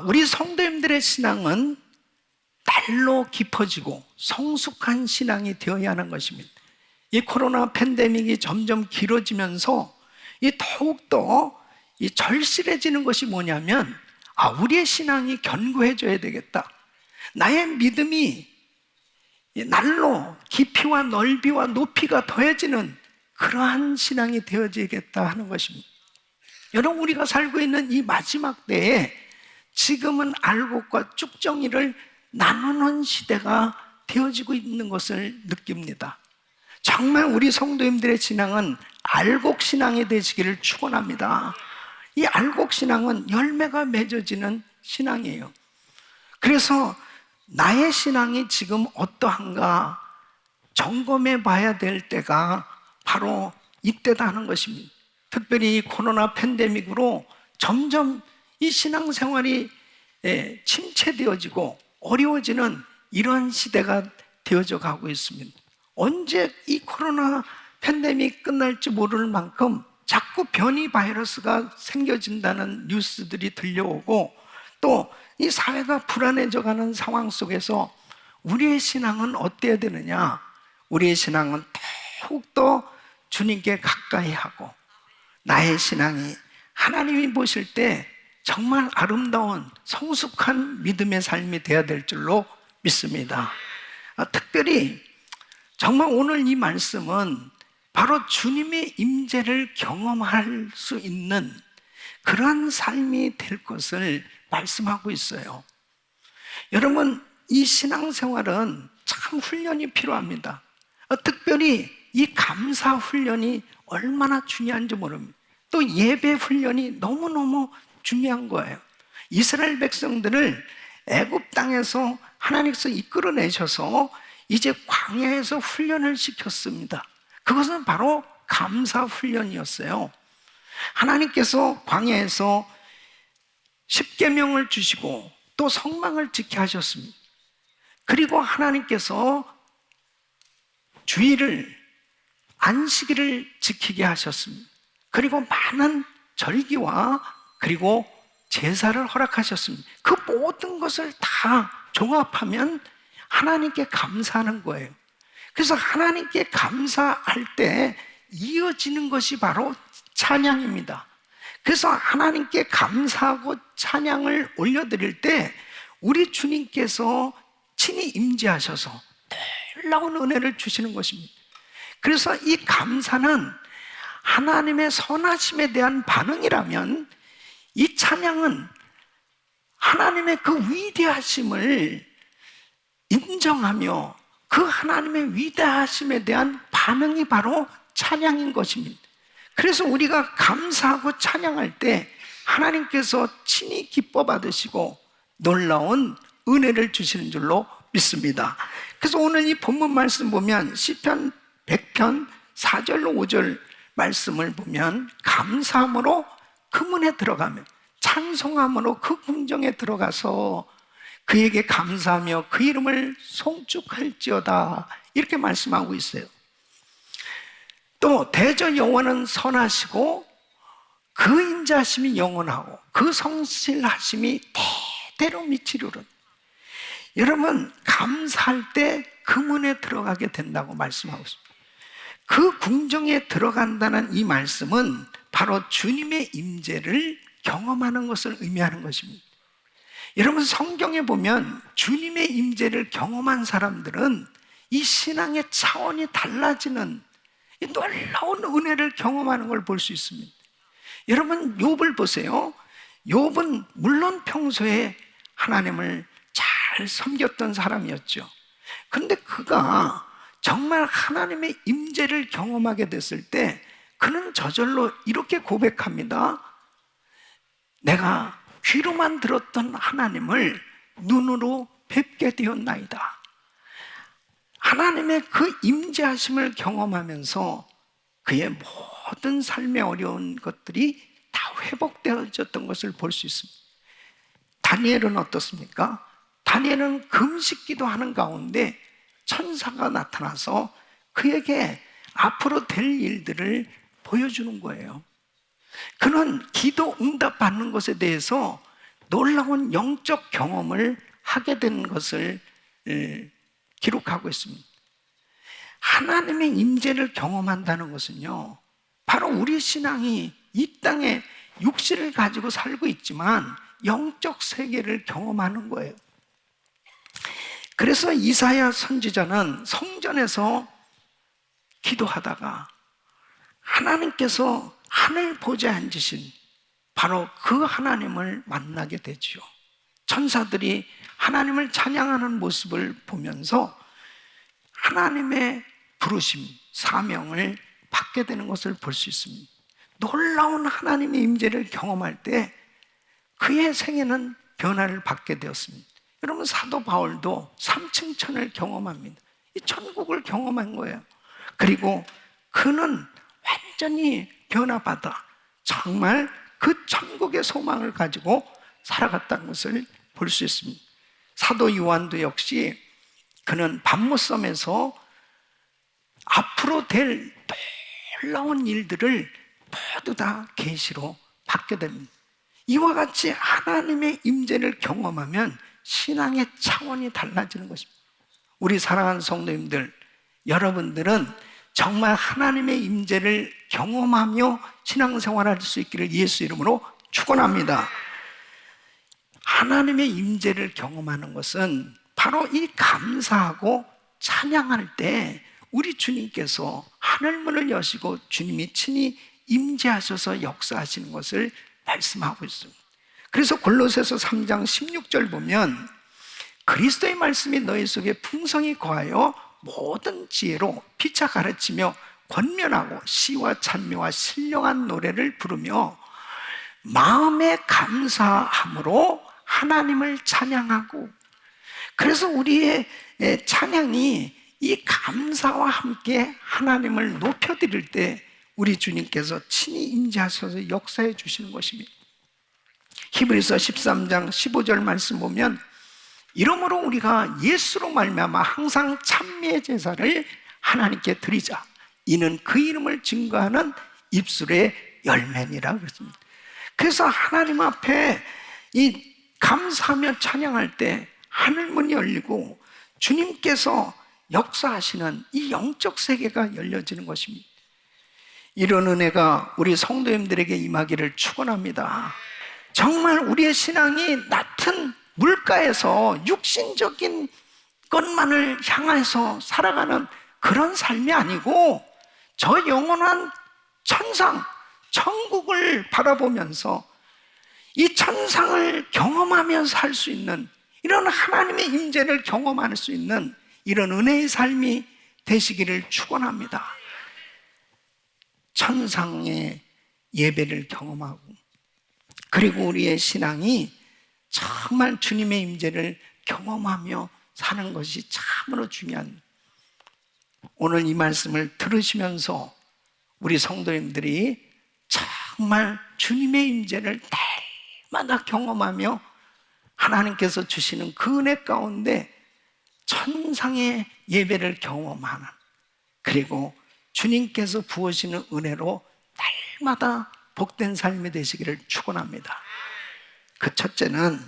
우리 성도님들의 신앙은 날로 깊어지고 성숙한 신앙이 되어야 하는 것입니다. 이 코로나 팬데믹이 점점 길어지면서 더욱더 절실해지는 것이 뭐냐면, 우리의 신앙이 견고해져야 되겠다. 나의 믿음이 날로 깊이와 넓이와 높이가 더해지는 그러한 신앙이 되어지겠다 하는 것입니다. 여러분, 우리가 살고 있는 이 마지막 때에 지금은 알곡과 쭉정이를 나누는 시대가 되어지고 있는 것을 느낍니다. 정말 우리 성도님들의 신앙은 알곡 신앙이 되시기를 축원합니다. 이 알곡 신앙은 열매가 맺어지는 신앙이에요. 그래서 나의 신앙이 지금 어떠한가 점검해 봐야 될 때가 바로 이때다 하는 것입니다. 특별히 이 코로나 팬데믹으로 점점 이 신앙생활이 침체되어지고 어려워지는 이런 시대가 되어져 가고 있습니다. 언제 이 코로나 팬데믹 끝날지 모를 만큼 자꾸 변이 바이러스가 생겨진다는 뉴스들이 들려오고, 또 이 사회가 불안해져 가는 상황 속에서 우리의 신앙은 어때야 되느냐? 우리의 신앙은 더욱더 주님께 가까이 하고, 나의 신앙이 하나님이 보실 때 정말 아름다운 성숙한 믿음의 삶이 되어야 될 줄로 믿습니다. 특별히 정말 오늘 이 말씀은 바로 주님의 임재를 경험할 수 있는 그러한 삶이 될 것을 말씀하고 있어요. 여러분, 이 신앙생활은 참 훈련이 필요합니다. 특별히 이 감사 훈련이 얼마나 중요한지 모릅니다. 또 예배 훈련이 너무너무 중요한 거예요. 이스라엘 백성들을 애굽 땅에서 하나님께서 이끌어내셔서 이제 광야에서 훈련을 시켰습니다. 그것은 바로 감사 훈련이었어요. 하나님께서 광야에서 십계명을 주시고 또 성막을 지켜 하셨습니다. 그리고 하나님께서 주일을, 안식일을 지키게 하셨습니다. 그리고 많은 절기와 그리고 제사를 허락하셨습니다. 그 모든 것을 다 종합하면 하나님께 감사하는 거예요. 그래서 하나님께 감사할 때 이어지는 것이 바로 찬양입니다. 그래서 하나님께 감사하고 찬양을 올려드릴 때 우리 주님께서 친히 임재하셔서 놀라운 은혜를 주시는 것입니다. 그래서 이 감사는 하나님의 선하심에 대한 반응이라면, 이 찬양은 하나님의 그 위대하심을 인정하며 그 하나님의 위대하심에 대한 반응이 바로 찬양인 것입니다. 그래서 우리가 감사하고 찬양할 때 하나님께서 친히 기뻐 받으시고 놀라운 은혜를 주시는 줄로 믿습니다. 그래서 오늘 이 본문 말씀 보면 시편 100편 4절로 5절 말씀을 보면, 감사함으로 그 문에 들어가면, 찬송함으로 그 궁정에 들어가서 그에게 감사하며 그 이름을 송축할지어다, 이렇게 말씀하고 있어요. 또 대저 여호와는 선하시고 그 인자하심이 영원하고 그 성실하심이 대대로 미치리로다. 여러분, 감사할 때 그 문에 들어가게 된다고 말씀하고 있습니다. 그 궁정에 들어간다는 이 말씀은 바로 주님의 임재를 경험하는 것을 의미하는 것입니다. 여러분, 성경에 보면 주님의 임재를 경험한 사람들은 이 신앙의 차원이 달라지는 이 놀라운 은혜를 경험하는 걸 볼 수 있습니다. 여러분, 욥을 보세요. 욥은 물론 평소에 하나님을 잘 섬겼던 사람이었죠. 그런데 그가 정말 하나님의 임재를 경험하게 됐을 때 그는 저절로 이렇게 고백합니다. 내가 귀로만 들었던 하나님을 눈으로 뵙게 되었나이다. 하나님의 그 임재하심을 경험하면서 그의 모든 삶의 어려운 것들이 다 회복되어졌던 것을 볼 수 있습니다. 다니엘은 어떻습니까? 다니엘은 금식기도 하는 가운데 천사가 나타나서 그에게 앞으로 될 일들을 보여주는 거예요. 그는 기도 응답받는 것에 대해서 놀라운 영적 경험을 하게 된 것을 기록하고 있습니다. 하나님의 임재를 경험한다는 것은요, 바로 우리 신앙이 이 땅에 육신을 가지고 살고 있지만 영적 세계를 경험하는 거예요. 그래서 이사야 선지자는 성전에서 기도하다가 하나님께서 하늘 보좌에 앉으신 바로 그 하나님을 만나게 되죠. 천사들이 하나님을 찬양하는 모습을 보면서 하나님의 부르심, 사명을 받게 되는 것을 볼 수 있습니다. 놀라운 하나님의 임재를 경험할 때 그의 생애는 변화를 받게 되었습니다. 여러분, 사도 바울도 3층 천을 경험합니다. 이 천국을 경험한 거예요. 그리고 그는 완전히 변화받아 정말 그 천국의 소망을 가지고 살아갔다는 것을 볼 수 있습니다. 사도 요한도 역시 그는 밤모섬에서 앞으로 될 놀라운 일들을 모두 다 계시로 받게 됩니다. 이와 같이 하나님의 임재를 경험하면 신앙의 차원이 달라지는 것입니다. 우리 사랑하는 성도님들, 여러분들은 정말 하나님의 임재를 경험하며 신앙생활할 수 있기를 예수 이름으로 축원합니다. 하나님의 임재를 경험하는 것은 바로 이 감사하고 찬양할 때 우리 주님께서 하늘문을 여시고 주님이 친히 임재하셔서 역사하시는 것을 말씀하고 있습니다. 그래서 골로새서 3장 16절 보면 그리스도의 말씀이 너희 속에 풍성히 거하여 모든 지혜로 피차 가르치며 권면하고 시와 찬미와 신령한 노래를 부르며 마음에 감사함으로 하나님을 찬양하고, 그래서 우리의 찬양이 이 감사와 함께 하나님을 높여드릴 때 우리 주님께서 친히 임재하셔서 역사해 주시는 것입니다. 히브리서 13장 15절 말씀 보면 이러므로 우리가 예수로 말미암아 항상 찬미의 제사를 하나님께 드리자. 이는 그 이름을 증거하는 입술의 열매니라 그랬습니다. 그래서 하나님 앞에 이 감사하며 찬양할 때 하늘문이 열리고 주님께서 역사하시는 이 영적 세계가 열려지는 것입니다. 이런 은혜가 우리 성도님들에게 임하기를 축원합니다. 정말 우리의 신앙이 낮은 물가에서 육신적인 것만을 향해서 살아가는 그런 삶이 아니고 저 영원한 천상, 천국을 바라보면서 이 천상을 경험하면서 살 수 있는 이런 하나님의 임재를 경험할 수 있는 이런 은혜의 삶이 되시기를 축원합니다. 천상의 예배를 경험하고, 그리고 우리의 신앙이 정말 주님의 임재를 경험하며 사는 것이 참으로 중요한, 오늘 이 말씀을 들으시면서 우리 성도님들이 정말 주님의 임재를 날마다 경험하며 하나님께서 주시는 그 은혜 가운데 천상의 예배를 경험하는, 그리고 주님께서 부으시는 은혜로 날마다 복된 삶이 되시기를 축원합니다. 그 첫째는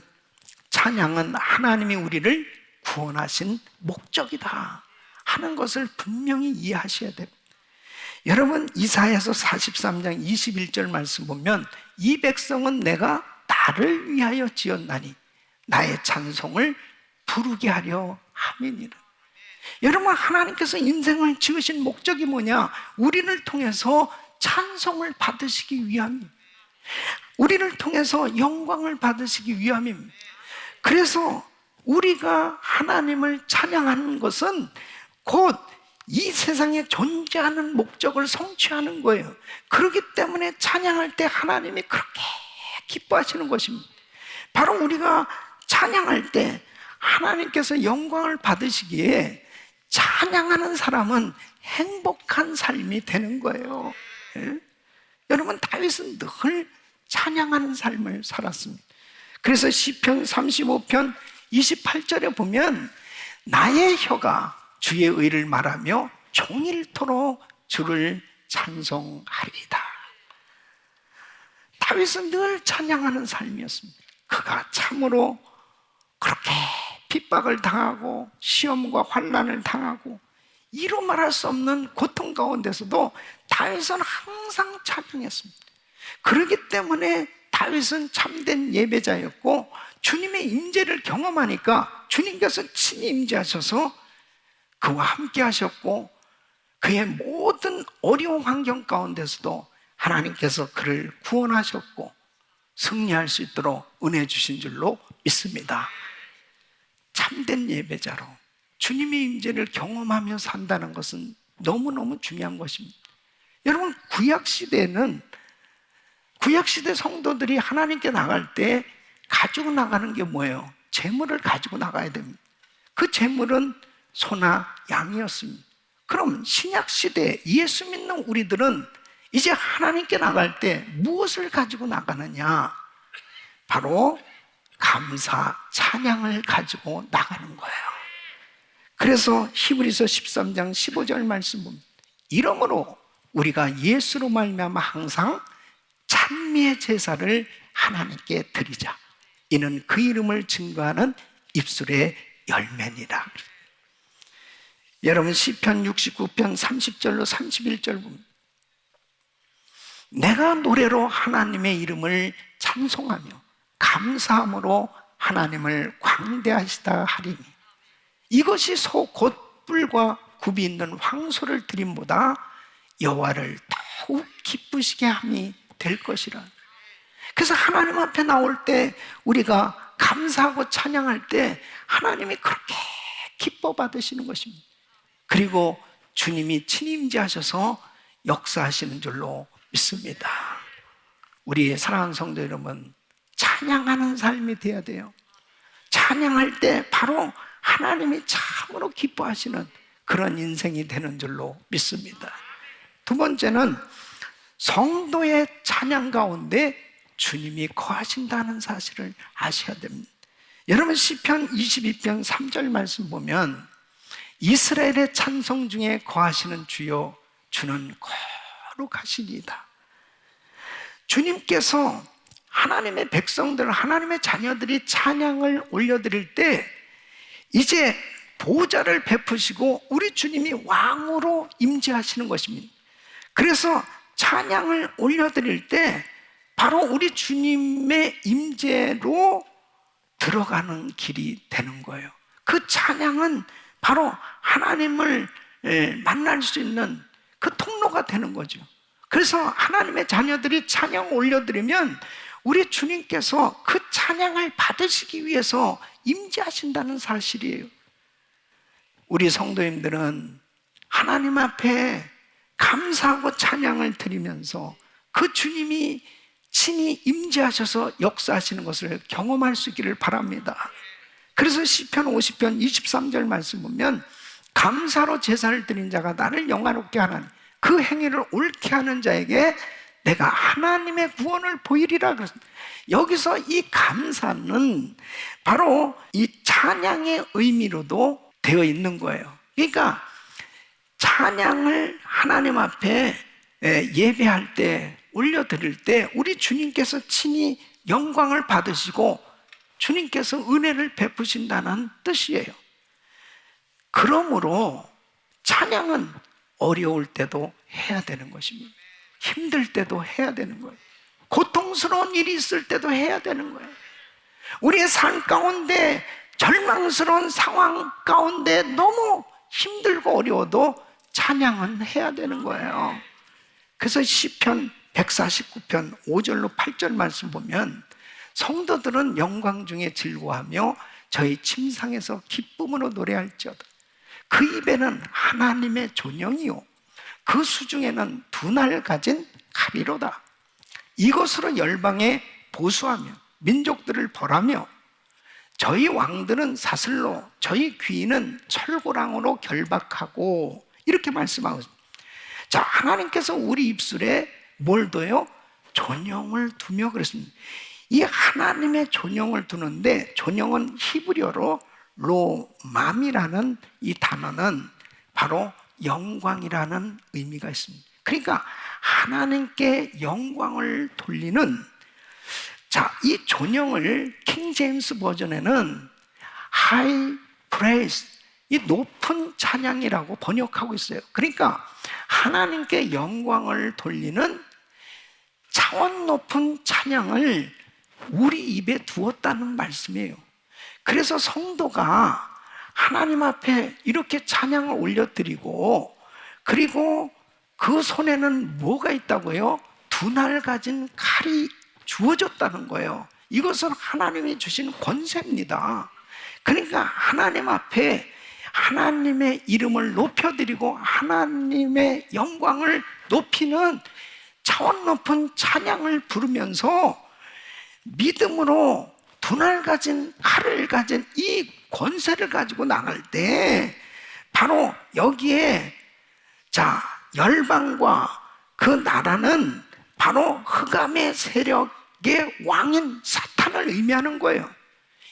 찬양은 하나님이 우리를 구원하신 목적이다 하는 것을 분명히 이해하셔야 됩니다. 여러분, 이사야서 43장 21절 말씀 보면 이 백성은 내가 나를 위하여 지었나니 나의 찬송을 부르게 하려 함이니라. 여러분, 하나님께서 인생을 지으신 목적이 뭐냐? 우리를 통해서 찬송을 받으시기 위함입니다. 우리를 통해서 영광을 받으시기 위함입니다. 그래서 우리가 하나님을 찬양하는 것은 곧 이 세상에 존재하는 목적을 성취하는 거예요. 그렇기 때문에 찬양할 때 하나님이 그렇게 기뻐하시는 것입니다. 바로 우리가 찬양할 때 하나님께서 영광을 받으시기에 찬양하는 사람은 행복한 삶이 되는 거예요. 예? 여러분, 다윗은 늘 찬양하는 삶을 살았습니다. 그래서 시편 35편 28절에 보면 나의 혀가 주의 의를 말하며 종일토록 주를 찬송하리이다. 다윗은 늘 찬양하는 삶이었습니다. 그 그가 참으로 그렇게 핍박을 당하고 시험과 환난을 당하고 이루 말할 수 없는 고통 가운데서도 다윗은 항상 찬양했습니다. 그렇기 때문에 다윗은 참된 예배자였고 주님의 임재를 경험하니까 주님께서 친히 임재하셔서 그와 함께 하셨고 그의 모든 어려운 환경 가운데서도 하나님께서 그를 구원하셨고 승리할 수 있도록 은혜 주신 줄로 믿습니다. 참된 예배자로 주님의 임재를 경험하며 산다는 것은 너무너무 중요한 것입니다. 여러분, 구약시대 성도들이 하나님께 나갈 때 가지고 나가는 게 뭐예요? 재물을 가지고 나가야 됩니다. 그 재물은 소나 양이었습니다. 그럼 신약시대 예수 믿는 우리들은 이제 하나님께 나갈 때 무엇을 가지고 나가느냐? 바로 감사, 찬양을 가지고 나가는 거예요. 그래서 히브리서 13장 15절 말씀 보면 이러므로 우리가 예수로 말미암아 항상 찬미의 제사를 하나님께 드리자. 이는 그 이름을 증거하는 입술의 열매니라. 여러분, 시편 69편 30절로 31절 보면 내가 노래로 하나님의 이름을 찬송하며 감사함으로 하나님을 광대하시다 하리니 이것이 소 곧 뿔과 굽이 있는 황소를 드림보다 여호와를 더욱 기쁘시게 함이 될 것이라. 그래서 하나님 앞에 나올 때 우리가 감사하고 찬양할 때 하나님이 그렇게 기뻐 받으시는 것입니다. 그리고 주님이 친히 임재하셔서 역사하시는 줄로 믿습니다. 우리 사랑하는 성도 여러분, 찬양하는 삶이 되어야 돼요. 찬양할 때 바로 하나님이 참으로 기뻐하시는 그런 인생이 되는 줄로 믿습니다. 두 번째는 성도의 찬양 가운데 주님이 거하신다는 사실을 아셔야 됩니다. 여러분, 시편 22편 3절 말씀 보면 이스라엘의 찬송 중에 거하시는 주여 주는 거룩하시니이다. 주님께서 하나님의 백성들, 하나님의 자녀들이 찬양을 올려드릴 때 이제 보좌를 베푸시고 우리 주님이 왕으로 임재하시는 것입니다. 그래서 찬양을 올려드릴 때 바로 우리 주님의 임재로 들어가는 길이 되는 거예요. 그 찬양은 바로 하나님을 만날 수 있는 그 통로가 되는 거죠. 그래서 하나님의 자녀들이 찬양 올려드리면 우리 주님께서 그 찬양을 받으시기 위해서 임재하신다는 사실이에요. 우리 성도님들은 하나님 앞에 감사하고 찬양을 드리면서 그 주님이 친히 임재하셔서 역사하시는 것을 경험할 수 있기를 바랍니다. 그래서 시편 50편 23절 말씀 보면 감사로 제사를 드린 자가 나를 영화롭게 하나니 그 행위를 옳게 하는 자에게 내가 하나님의 구원을 보이리라 그랬습니다. 여기서 이 감사는 바로 이 찬양의 의미로도 되어 있는 거예요. 그러니까 찬양을 하나님 앞에 예배할 때 올려드릴 때 우리 주님께서 친히 영광을 받으시고 주님께서 은혜를 베푸신다는 뜻이에요. 그러므로 찬양은 어려울 때도 해야 되는 것입니다. 힘들 때도 해야 되는 거예요. 고통스러운 일이 있을 때도 해야 되는 거예요. 우리의 삶 가운데 절망스러운 상황 가운데 너무 힘들고 어려워도 찬양은 해야 되는 거예요. 그래서 시편 149편 5절로 8절 말씀 보면 성도들은 영광 중에 즐거워하며 저희 침상에서 기쁨으로 노래할지어다. 그 입에는 하나님의 존영이요 그 수중에는 두 날 가진 칼이로다. 이것으로 열방에 보수하며 민족들을 벌하며 저희 왕들은 사슬로 저희 귀인은 철고랑으로 결박하고 이렇게 말씀하고 있습니다. 자, 하나님께서 우리 입술에 뭘 둬요? 존영을 두며 그랬습니다. 이 하나님의 존영을 두는데 존영은 히브리어로 로맘이라는 이 단어는 바로 영광이라는 의미가 있습니다. 그러니까 하나님께 영광을 돌리는 자, 이 존영을 킹 제임스 버전에는 high praise, 이 높은 찬양이라고 번역하고 있어요. 그러니까 하나님께 영광을 돌리는 차원 높은 찬양을 우리 입에 두었다는 말씀이에요. 그래서 성도가 하나님 앞에 이렇게 찬양을 올려드리고, 그리고 그 손에는 뭐가 있다고요? 두 날 가진 칼이 주어졌다는 거예요. 이것은 하나님이 주신 권세입니다. 그러니까 하나님 앞에 하나님의 이름을 높여드리고 하나님의 영광을 높이는 차원 높은 찬양을 부르면서 믿음으로 두 날 가진 칼을 가진 이 권세를 가지고 나갈 때 바로 여기에 열방과 그 나라는 바로 흑암의 세력의 왕인 사탄을 의미하는 거예요.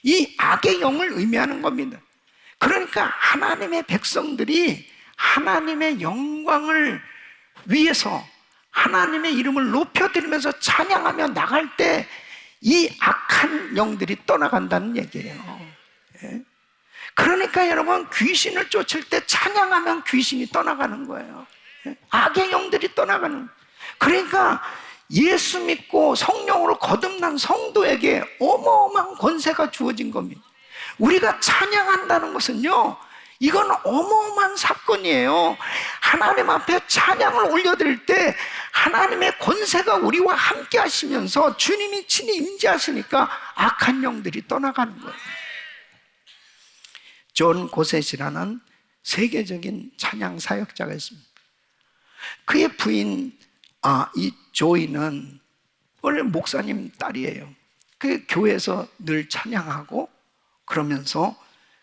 이 악의 영을 의미하는 겁니다. 그러니까 하나님의 백성들이 하나님의 영광을 위해서 하나님의 이름을 높여드리면서 찬양하며 나갈 때 이 악한 영들이 떠나간다는 얘기예요. 그러니까 여러분, 귀신을 쫓을 때 찬양하면 귀신이 떠나가는 거예요. 악의 영들이 떠나가는 거예요. 그러니까 예수 믿고 성령으로 거듭난 성도에게 어마어마한 권세가 주어진 겁니다. 우리가 찬양한다는 것은요, 이건 어마어마한 사건이에요. 하나님 앞에 찬양을 올려드릴 때 하나님의 권세가 우리와 함께 하시면서 주님이 친히 임재하시니까 악한 영들이 떠나가는 거예요. 존 고셋이라는 세계적인 찬양 사역자가 있습니다. 그의 부인 이 조이는 원래 목사님 딸이에요. 그 교회에서 늘 찬양하고 그러면서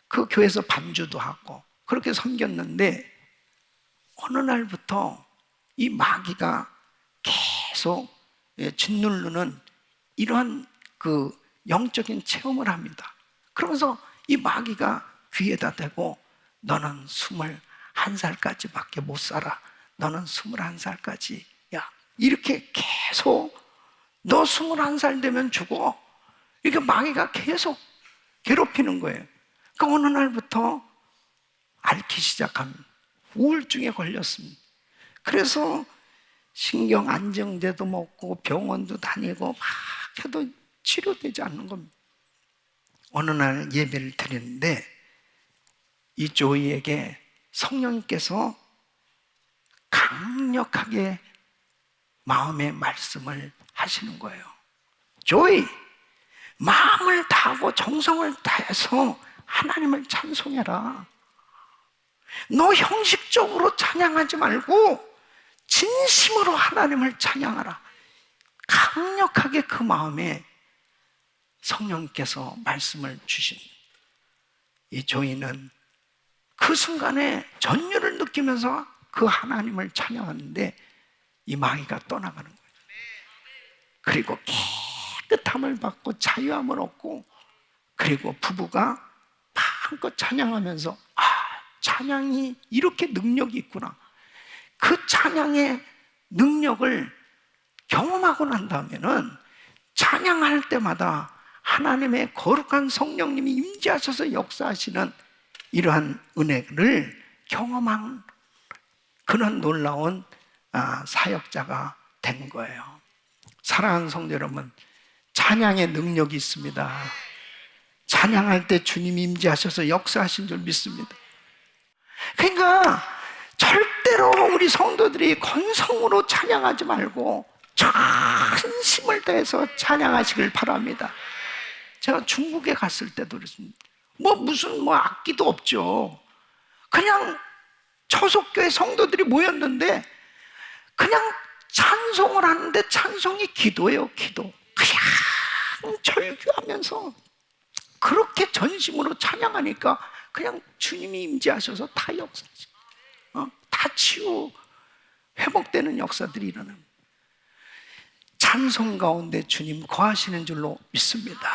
그 교회에서 반주도 하고 그렇게 섬겼는데, 어느 날부터 이 마귀가 계속 짓누르는 이러한 그 영적인 체험을 합니다. 그러면서 이 마귀가 귀에다 대고 너는 21살까지밖에 못 살아. 너는 21살까지. 야, 이렇게 계속 너 21살 되면 죽어. 이렇게 마귀가 계속 괴롭히는 거예요. 그러니까 어느 날부터 앓기 시작합니다. 우울증에 걸렸습니다. 그래서 신경 안정제도 먹고 병원도 다니고 막 해도 치료되지 않는 겁니다. 어느 날 예배를 드리는데 이 조이에게 성령님께서 강력하게 마음의 말씀을 하시는 거예요. 조이, 마음을 다하고 정성을 다해서 하나님을 찬송해라. 너 형식적으로 찬양하지 말고 진심으로 하나님을 찬양하라. 강력하게 그 마음에 성령께서 말씀을 주신 이 조이는 그 순간에 전율을 느끼면서 그 하나님을 찬양하는데 이 마귀가 떠나가는 거예요. 그리고 깨끗함을 받고 자유함을 얻고, 그리고 부부가 마음껏 찬양하면서 찬양이 이렇게 능력이 있구나. 그 찬양의 능력을 경험하고 난 다음에는 찬양할 때마다 하나님의 거룩한 성령님이 임재하셔서 역사하시는 이러한 은혜를 경험한 그런 놀라운 사역자가 된 거예요. 사랑하는 성도 여러분, 찬양의 능력이 있습니다. 찬양할 때 주님이 임재하셔서 역사하신 줄 믿습니다. 그러니까 절대로 우리 성도들이 건성으로 찬양하지 말고 전심을 다해서 찬양하시길 바랍니다. 제가 중국에 갔을 때도 그랬습니다. 무슨 악기도 없죠. 그냥 초속교회 성도들이 모였는데 그냥 찬송을 하는데 찬송이 기도예요, 기도. 그냥 절규하면서 그렇게 전심으로 찬양하니까 그냥 주님이 임재하셔서 다 역사하시고 다 치유 회복되는 역사들이 일어납니다. 찬송 가운데 주님 거하시는 줄로 믿습니다.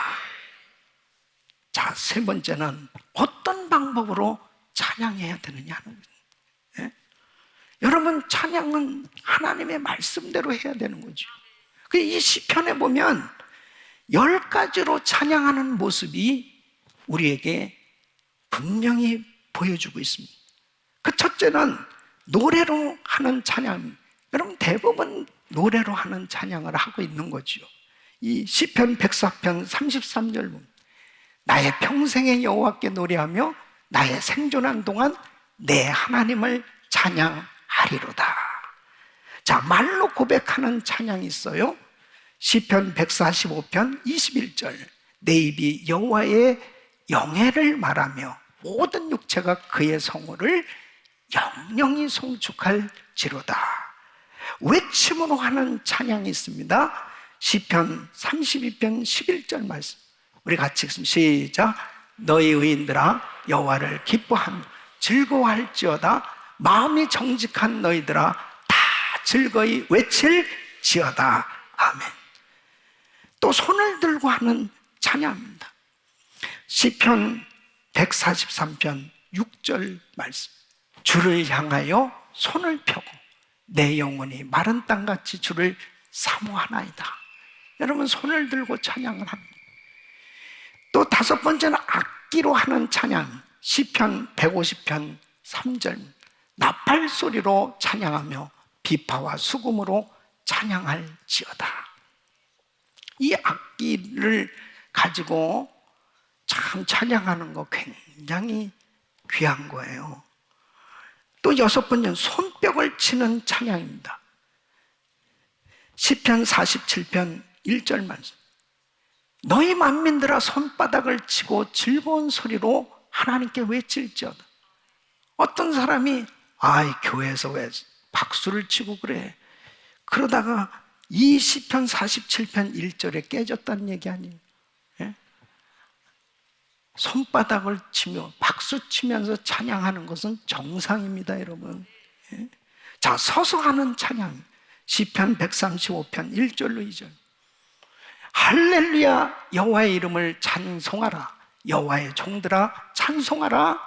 자, 세 번째는 어떤 방법으로 찬양해야 되느냐 하는 거예요. 여러분, 찬양은 하나님의 말씀대로 해야 되는 거죠. 이 시편에 보면 10가지로 찬양하는 모습이 우리에게 분명히 보여주고 있습니다. 그 첫째는 노래로 하는 찬양. 여러분 대부분 노래로 하는 찬양을 하고 있는 거죠. 이 시편 104편 33절 보면 나의 평생의 여호와께 노래하며 나의 생존한 동안 내 하나님을 찬양하리로다. 자, 말로 고백하는 찬양이 있어요. 시편 145편 21절 내 입이 여호와의 영예를 말하며 모든 육체가 그의 성호를 영영히 송축할지로다. 외침으로 하는 찬양이 있습니다. 시편 32편 11절 말씀 우리 같이 읽습니다. 시작. 너희 의인들아 여호와를 기뻐하며 즐거워할지어다. 마음이 정직한 너희들아 다 즐거이 외칠지어다. 아멘. 또 손을 들고 하는 찬양입니다. 시편 143편 6절 말씀 주를 향하여 손을 펴고 내 영혼이 마른 땅같이 주를 사모하나이다. 여러분 손을 들고 찬양을 합니다. 또 다섯 번째는 악기로 하는 찬양 시편 150편 3절 나팔 소리로 찬양하며 비파와 수금으로 찬양할지어다. 이 악기를 가지고 참 찬양하는 거 굉장히 귀한 거예요. 또 여섯 번째는 손뼉을 치는 찬양입니다. 시편 47편 1절 말씀 너희 만민들아 손바닥을 치고 즐거운 소리로 하나님께 외칠지어다. 어떤 사람이 교회에서 왜 박수를 치고 그래? 그러다가 이 시편 47편 1절에 깨졌다는 얘기 아니에요? 예? 손바닥을 치며 박수 치면서 찬양하는 것은 정상입니다, 여러분. 예? 자, 서서 하는 찬양 시편 135편 1절로 2절 할렐루야 여호와의 이름을 찬송하라. 여호와의 종들아 찬송하라.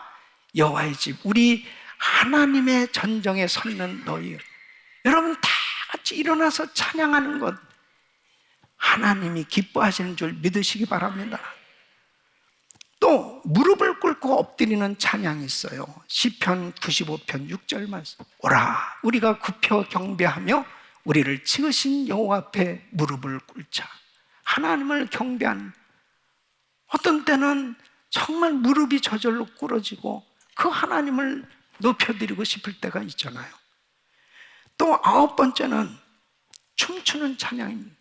여호와의 집 우리 하나님의 전정에 섰는 너희. 여러분 다 같이 일어나서 찬양하는 것 하나님이 기뻐하시는 줄 믿으시기 바랍니다. 또 무릎을 꿇고 엎드리는 찬양이 있어요. 시편 95편 6절 말씀 오라 우리가 굽혀 경배하며 우리를 지으신 여호와 앞에 무릎을 꿇자. 하나님을 경배하는 어떤 때는 정말 무릎이 저절로 꿇어지고 그 하나님을 높여드리고 싶을 때가 있잖아요. 또 아홉 번째는 춤추는 찬양입니다.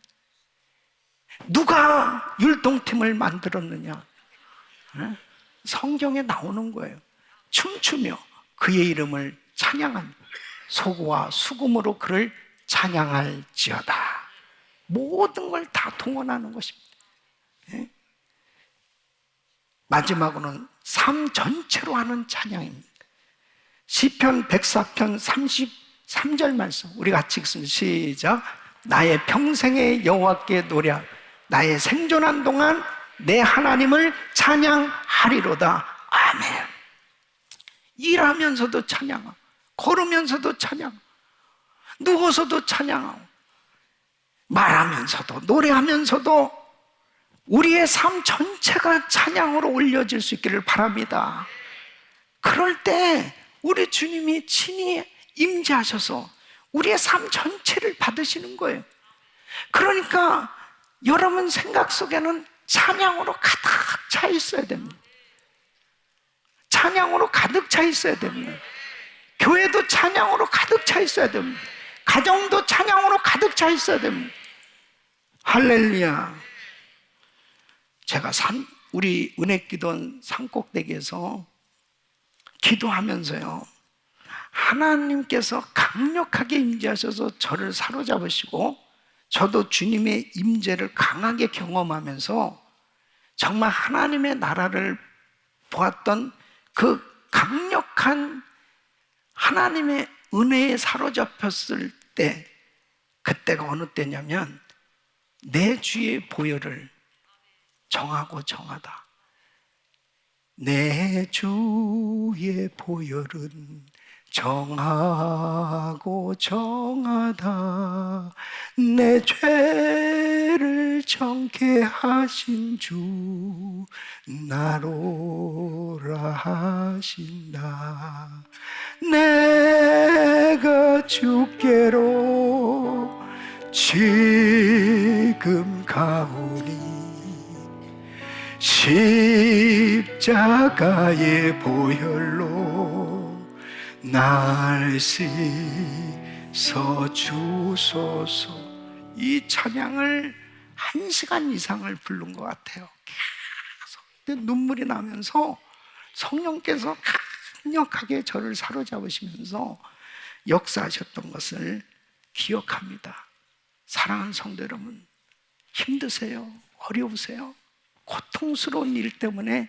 누가 율동팀을 만들었느냐? 성경에 나오는 거예요. 춤추며 그의 이름을 찬양한 소고와 수금으로 그를 찬양할지어다. 모든 걸 다 동원하는 것입니다. 마지막으로는 삶 전체로 하는 찬양입니다. 시편 104편 33절 말씀 우리 같이 읽습니다. 시작. 나의 평생의 여호와께 노래하 나의 생존한 동안 내 하나님을 찬양하리로다. 아멘. 일하면서도 찬양하고 걸으면서도 찬양하고 누워서도 찬양하고 말하면서도 노래하면서도 우리의 삶 전체가 찬양으로 올려질 수 있기를 바랍니다. 그럴 때 우리 주님이 친히 임재하셔서 우리의 삶 전체를 받으시는 거예요. 그러니까 여러분 생각 속에는 찬양으로 가득 차 있어야 됩니다. 찬양으로 가득 차 있어야 됩니다. 교회도 찬양으로 가득 차 있어야 됩니다. 가정도 찬양으로 가득 차 있어야 됩니다. 할렐루야. 제가 우리 은혜기도원 산꼭대기에서 기도하면서요 하나님께서 강력하게 임재하셔서 저를 사로잡으시고 저도 주님의 임재를 강하게 경험하면서 정말 하나님의 나라를 보았던 그 강력한 하나님의 은혜에 사로잡혔을 때 그때가 어느 때냐면 내 주의 보혈을 정하고 정하다. 내 주의 보혈은 정하고 정하다 내 죄를 정케 하신 주 나로라 하신다. 내가 주께로 지금 가오니 십자가의 보혈로 날 씻어 주소서. 이 찬양을 1시간 이상을 부른 것 같아요. 계속 눈물이 나면서 성령께서 강력하게 저를 사로잡으시면서 역사하셨던 것을 기억합니다. 사랑하는 성도 여러분, 힘드세요? 어려우세요? 고통스러운 일 때문에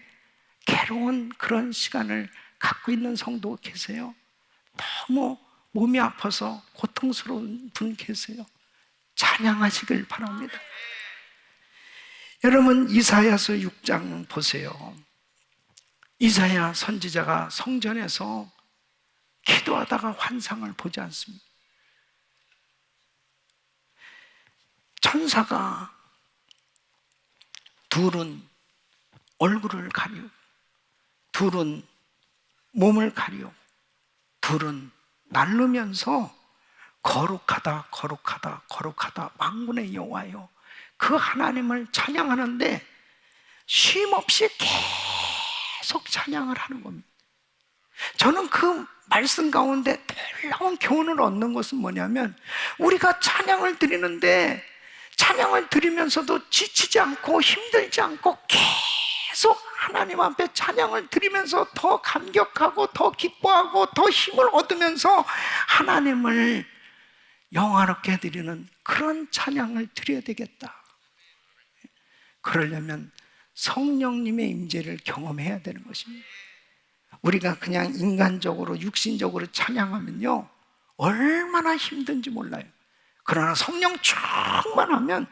괴로운 그런 시간을 갖고 있는 성도 계세요? 너무 몸이 아파서 고통스러운 분 계세요? 찬양하시길 바랍니다. 여러분, 이사야서 6장 보세요. 이사야 선지자가 성전에서 기도하다가 환상을 보지 않습니다. 천사가 둘은 얼굴을 가리우고 둘은 몸을 가리우고 둘은 날르면서 거룩하다 거룩하다 거룩하다 만군의 여호와여, 그 하나님을 찬양하는데 쉼없이 계속 찬양을 하는 겁니다. 저는 그 말씀 가운데 놀라운 교훈을 얻는 것은 뭐냐면, 우리가 찬양을 드리는데 찬양을 드리면서도 지치지 않고 힘들지 않고 계속 하나님 앞에 찬양을 드리면서 더 감격하고 더 기뻐하고 더 힘을 얻으면서 하나님을 영화롭게 드리는 그런 찬양을 드려야 되겠다. 그러려면 성령님의 임재를 경험해야 되는 것입니다. 우리가 그냥 인간적으로 육신적으로 찬양하면요 얼마나 힘든지 몰라요. 그러나 성령 충만하면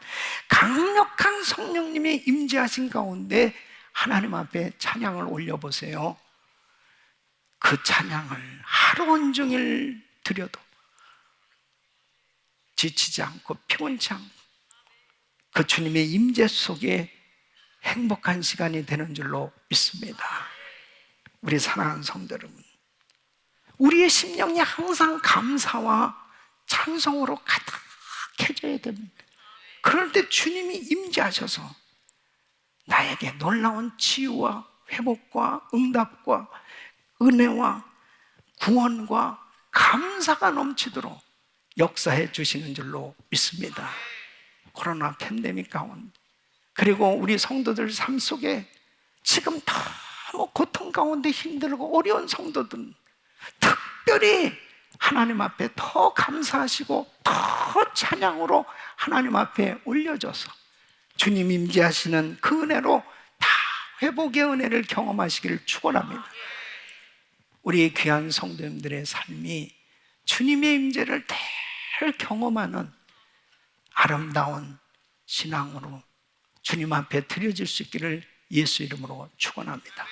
강력한 성령님의 임재하신 가운데 하나님 앞에 찬양을 올려보세요. 그 찬양을 하루 온종일 드려도 지치지 않고 피곤치 않고 그 주님의 임재 속에 행복한 시간이 되는 줄로 믿습니다. 우리 사랑하는 성도 여러분, 우리의 심령이 항상 감사와 찬송으로 가득해져야 됩니다. 그럴 때 주님이 임재하셔서 나에게 놀라운 치유와 회복과 응답과 은혜와 구원과 감사가 넘치도록 역사해 주시는 줄로 믿습니다. 코로나 팬데믹 가운데, 그리고 우리 성도들 삶 속에 지금 너무 고통 가운데 힘들고 어려운 성도들은 특별히 하나님 앞에 더 감사하시고 더 찬양으로 하나님 앞에 올려줘서 주님 임재하시는 그 은혜로 다 회복의 은혜를 경험하시기를 축원합니다. 우리 귀한 성도님들의 삶이 주님의 임재를 늘 경험하는 아름다운 신앙으로 주님 앞에 드려질 수 있기를 예수 이름으로 축원합니다.